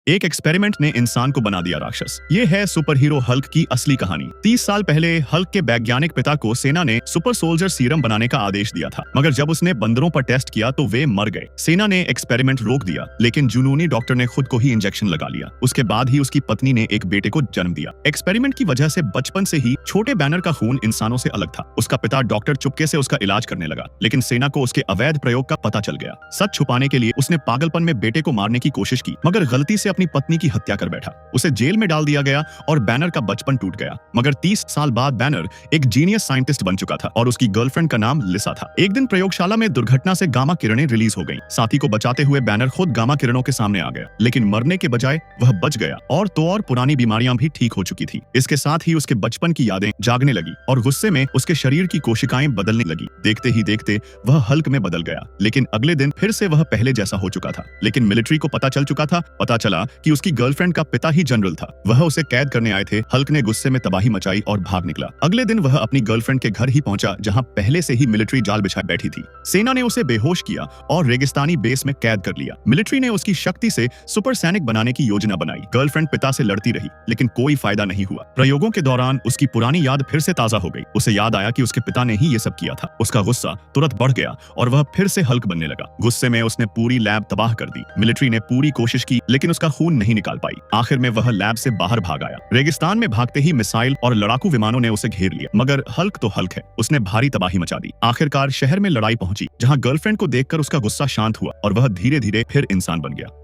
एक एक्सपेरिमेंट ने इंसान को बना दिया राक्षस। ये है सुपर हीरो हल्क की असली कहानी। 30 साल पहले हल्क के वैज्ञानिक पिता को सेना ने सुपर सोल्जर सीरम बनाने का आदेश दिया था, मगर जब उसने बंदरों पर टेस्ट किया तो वे मर गए। सेना ने एक्सपेरिमेंट रोक दिया, लेकिन जुनूनी डॉक्टर ने खुद को ही इंजेक्शन लगा लिया। उसके बाद ही उसकी पत्नी ने एक बेटे को जन्म दिया। एक्सपेरिमेंट की वजह से बचपन से ही छोटे बैनर का खून इंसानों से अलग था। उसका पिता डॉक्टर चुपके से उसका इलाज करने लगा, लेकिन सेना को उसके अवैध प्रयोग का पता चल गया। सच छुपाने के लिए उसने पागलपन में बेटे को मारने की कोशिश की, मगर गलती से अपनी पत्नी की हत्या कर बैठा। उसे जेल में डाल दिया गया और बैनर का बचपन टूट गया। मगर 30 साल बाद बैनर एक जीनियस साइंटिस्ट बन चुका था और उसकी गर्लफ्रेंड का नाम लिसा था। एक दिन प्रयोगशाला में दुर्घटना से गामा किरणें रिलीज हो गईं। साथी को बचाते हुए बैनर खुद गामा किरणों के सामने आ गया, लेकिन मरने के बजाय वह बच गया और तो और पुरानी बीमारियां भी ठीक हो चुकी थी। इसके साथ ही उसके बचपन की यादें जागने लगी और गुस्से में उसके शरीर की कोशिकाएं बदलने लगी। देखते ही देखते वह हल्क में बदल गया, लेकिन अगले दिन फिर से वह पहले जैसा हो चुका था। लेकिन मिलिट्री को पता चल चुका था। पता चला कि उसकी गर्लफ्रेंड का पिता ही जनरल था। वह उसे कैद करने आए थे। हल्क ने गुस्से में तबाही मचाई और भाग निकला। अगले दिन वह अपनी गर्लफ्रेंड के घर ही पहुंचा, जहां पहले से ही मिलिट्री जाल बिछाए बैठी थी। सेना ने उसे बेहोश किया और रेगिस्तानी बेस में कैद कर लिया। मिलिट्री ने उसकी शक्ति से सुपर सैनिक बनाने की योजना बनाई। गर्लफ्रेंड पिता से लड़ती रही, लेकिन कोई फायदा नहीं हुआ। प्रयोगों के दौरान उसकी पुरानी याद फिर से ताजा हो गई। उसे याद आया कि उसके पिता ने ही ये सब किया था। उसका गुस्सा तुरंत बढ़ गया और वह फिर से हल्क बनने लगा। गुस्से में उसने पूरी लैब तबाह कर दी। मिलिट्री ने पूरी कोशिश की, लेकिन उसका खून नहीं निकाल पाई। आखिर में वह लैब से बाहर भाग आया। रेगिस्तान में भागते ही मिसाइल और लड़ाकू विमानों ने उसे घेर लिया, मगर हल्क तो हल्क है। उसने भारी तबाही मचा दी। आखिरकार शहर में लड़ाई पहुंची, जहां गर्लफ्रेंड को देखकर उसका गुस्सा शांत हुआ और वह धीरे धीरे फिर इंसान बन गया।